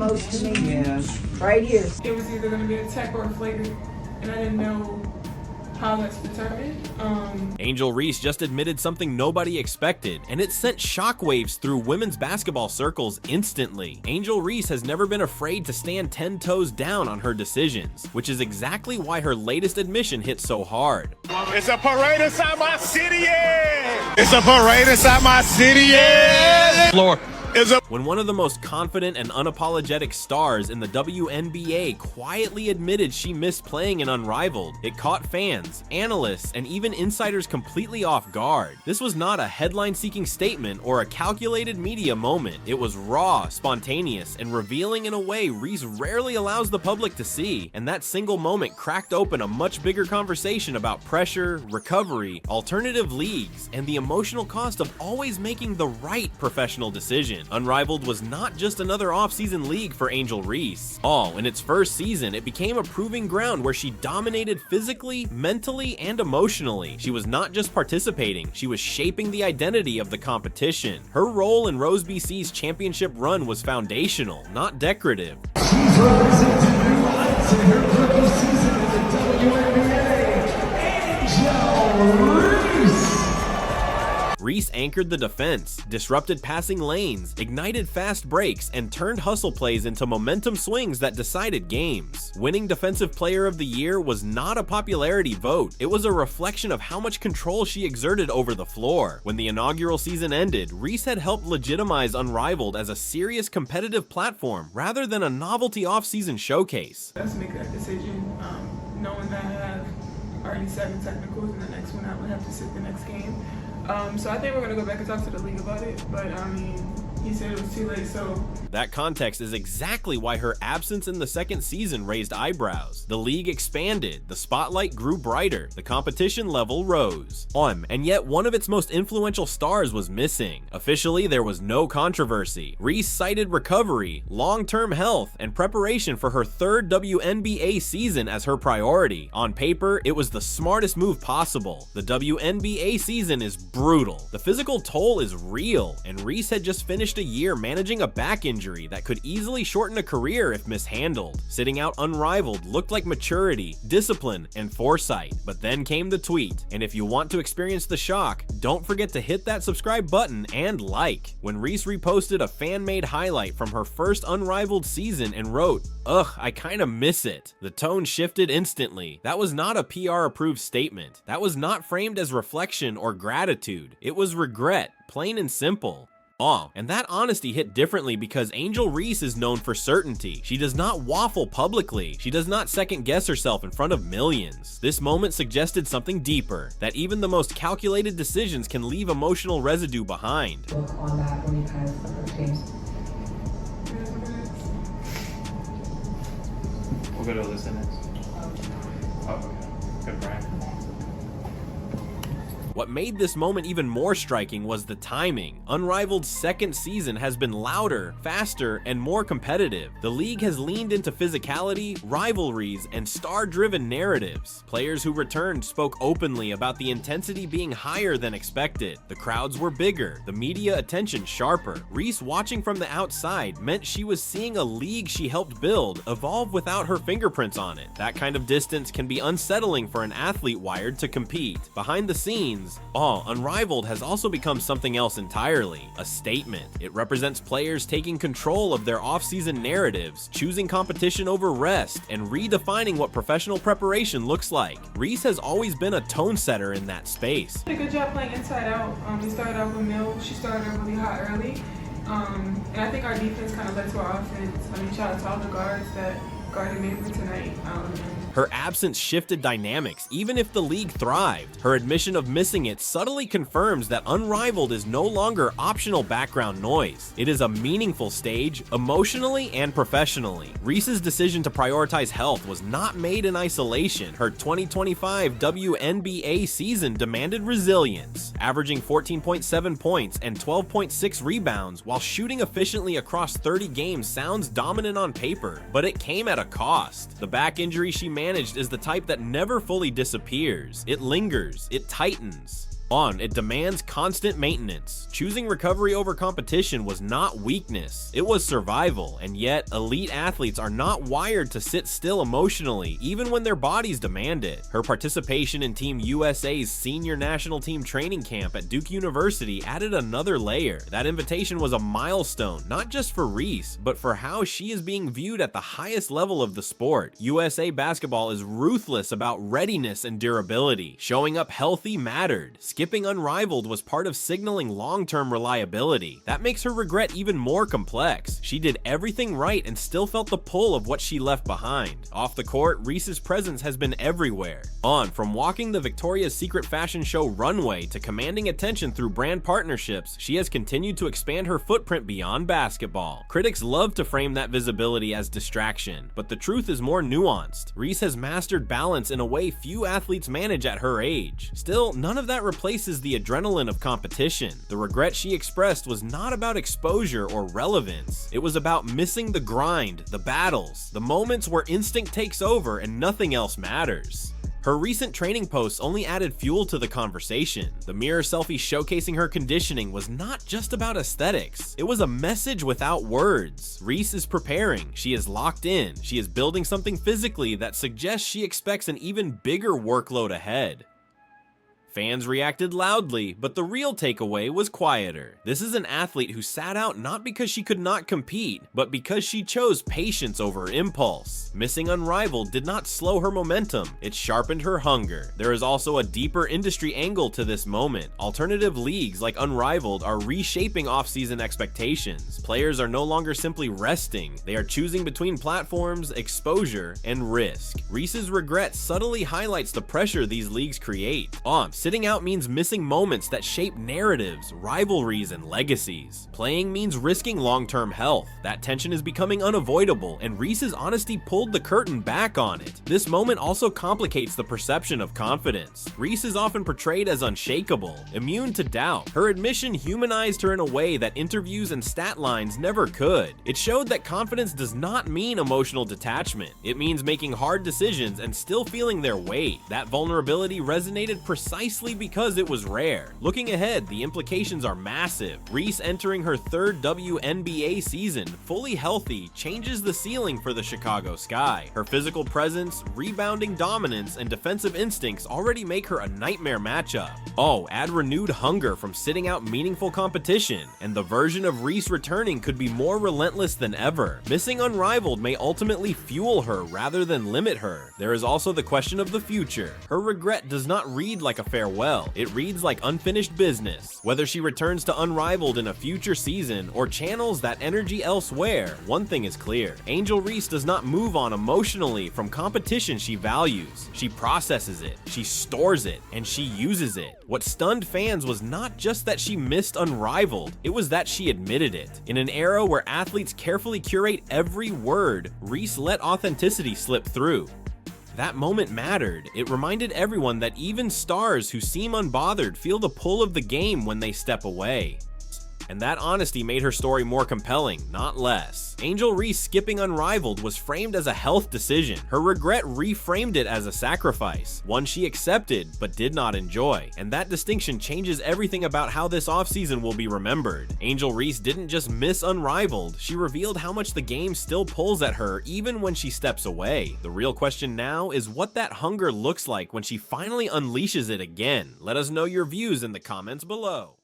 most to me. Yeah. Right here. It was either going to be a tech or a flagrant, and I didn't know how that's determined. Angel Reese just admitted something nobody expected, and it sent shockwaves through women's basketball circles instantly. Angel Reese has never been afraid to stand 10 toes down on her decisions, which is exactly why her latest admission hit so hard. It's a parade inside my city, yeah! It's a parade inside my city, yeah! Floor. When one of the most confident and unapologetic stars in the WNBA quietly admitted she missed playing in Unrivaled, it caught fans, analysts, and even insiders completely off guard. This was not a headline-seeking statement or a calculated media moment. It was raw, spontaneous, and revealing in a way Reese rarely allows the public to see, and that single moment cracked open a much bigger conversation about pressure, recovery, alternative leagues, and the emotional cost of always making the right professional decision. Unrivaled was not just another off-season league for Angel Reese. In its first season, it became a proving ground where she dominated physically, mentally, and emotionally. She was not just participating, she was shaping the identity of the competition. Her role in Rose BC's championship run was foundational, not decorative. She's rising to new heights in her rookie season in the WNBA, Angel Reese. Reese anchored the defense, disrupted passing lanes, ignited fast breaks, and turned hustle plays into momentum swings that decided games. Winning Defensive Player of the Year was not a popularity vote. It was a reflection of how much control she exerted over the floor. When the inaugural season ended, Reese had helped legitimize Unrivaled as a serious competitive platform rather than a novelty off-season showcase. Let's make that decision, knowing that I have already 7 technicals and the next one I would have to sit the next game. So I think we're going to go back and talk to the league about it, but I mean, he said it was too late, so... That context is exactly why her absence in the second season raised eyebrows. The league expanded, the spotlight grew brighter, the competition level rose. And yet one of its most influential stars was missing. Officially, there was no controversy. Reese cited recovery, long-term health, and preparation for her third WNBA season as her priority. On paper, it was the smartest move possible. The WNBA season is brutal. The physical toll is real, and Reese had just finished a year managing a back injury that could easily shorten a career if mishandled. Sitting out Unrivaled looked like maturity, discipline, and foresight. But then came the tweet, and if you want to experience the shock, don't forget to hit that subscribe button and like. When Reese reposted a fan-made highlight from her first Unrivaled season and wrote, "Ugh, I kinda miss it," the tone shifted instantly. That was not a PR-approved statement. That was not framed as reflection or gratitude. It was regret, plain and simple. And that honesty hit differently because Angel Reese is known for certainty. She does not waffle publicly. She does not second guess herself in front of millions. This moment suggested something deeper, that even the most calculated decisions can leave emotional residue behind. Look on that when you kind of approach games. We'll go to Alyssa next. Oh, okay. Good brand. What made this moment even more striking was the timing. Unrivaled's second season has been louder, faster, and more competitive. The league has leaned into physicality, rivalries, and star-driven narratives. Players who returned spoke openly about the intensity being higher than expected. The crowds were bigger, the media attention sharper. Reese watching from the outside meant she was seeing a league she helped build evolve without her fingerprints on it. That kind of distance can be unsettling for an athlete wired to compete. Behind the scenes, Unrivaled has also become something else entirely, a statement. It represents players taking control of their off-season narratives, choosing competition over rest, and redefining what professional preparation looks like. Reese has always been a tone setter in that space. Did a good job playing inside out. We started out with Mill. She started out really hot early. And I think our defense kind of led to our offense. Shout out to all the guards that guarded Maple tonight. Her absence shifted dynamics, even if the league thrived. Her admission of missing it subtly confirms that Unrivaled is no longer optional background noise. It is a meaningful stage, emotionally and professionally. Reese's decision to prioritize health was not made in isolation. Her 2025 WNBA season demanded resilience, averaging 14.7 points and 12.6 rebounds while shooting efficiently across 30 games sounds dominant on paper, but it came at a cost. The back injury she managed is the type that never fully disappears. It lingers, it tightens. It demands constant maintenance. Choosing recovery over competition was not weakness, it was survival, and yet elite athletes are not wired to sit still emotionally even when their bodies demand it. Her participation in Team USA's senior national team training camp at Duke University added another layer. That invitation was a milestone, not just for Reese, but for how she is being viewed at the highest level of the sport. USA basketball is ruthless about readiness and durability. Showing up healthy mattered. Skipping Unrivaled was part of signaling long-term reliability. That makes her regret even more complex. She did everything right and still felt the pull of what she left behind. Off the court, Reese's presence has been everywhere. From walking the Victoria's Secret fashion show runway to commanding attention through brand partnerships, she has continued to expand her footprint beyond basketball. Critics love to frame that visibility as distraction, but the truth is more nuanced. Reese has mastered balance in a way few athletes manage at her age. Still, none of that replaces the adrenaline of competition. The regret she expressed was not about exposure or relevance. It was about missing the grind, the battles, the moments where instinct takes over and nothing else matters. Her recent training posts only added fuel to the conversation. The mirror selfie showcasing her conditioning was not just about aesthetics. It was a message without words. Reese is preparing. She is locked in. She is building something physically that suggests she expects an even bigger workload ahead. Fans reacted loudly, but the real takeaway was quieter. This is an athlete who sat out not because she could not compete, but because she chose patience over impulse. Missing Unrivaled did not slow her momentum, it sharpened her hunger. There is also a deeper industry angle to this moment. Alternative leagues like Unrivaled are reshaping off-season expectations. Players are no longer simply resting, they are choosing between platforms, exposure, and risk. Reese's regret subtly highlights the pressure these leagues create. Sitting out means missing moments that shape narratives, rivalries, and legacies. Playing means risking long-term health. That tension is becoming unavoidable, and Reese's honesty pulled the curtain back on it. This moment also complicates the perception of confidence. Reese is often portrayed as unshakable, immune to doubt. Her admission humanized her in a way that interviews and stat lines never could. It showed that confidence does not mean emotional detachment. It means making hard decisions and still feeling their weight. That vulnerability resonated precisely because it was rare. Looking ahead, the implications are massive. Reese entering her third WNBA season, fully healthy, changes the ceiling for the Chicago Sky. Her physical presence, rebounding dominance, and defensive instincts already make her a nightmare matchup. Add renewed hunger from sitting out meaningful competition, and the version of Reese returning could be more relentless than ever. Missing Unrivaled may ultimately fuel her rather than limit her. There is also the question of the future. Her regret does not read like a farewell, it reads like unfinished business. Whether she returns to Unrivaled in a future season or channels that energy elsewhere, one thing is clear. Angel Reese does not move on emotionally from competition she values. She processes it, she stores it, and she uses it. What stunned fans was not just that she missed Unrivaled, it was that she admitted it. In an era where athletes carefully curate every word, Reese let authenticity slip through. That moment mattered. It reminded everyone that even stars who seem unbothered feel the pull of the game when they step away. And that honesty made her story more compelling, not less. Angel Reese skipping Unrivaled was framed as a health decision. Her regret reframed it as a sacrifice, one she accepted but did not enjoy. And that distinction changes everything about how this offseason will be remembered. Angel Reese didn't just miss Unrivaled, she revealed how much the game still pulls at her even when she steps away. The real question now is what that hunger looks like when she finally unleashes it again. Let us know your views in the comments below.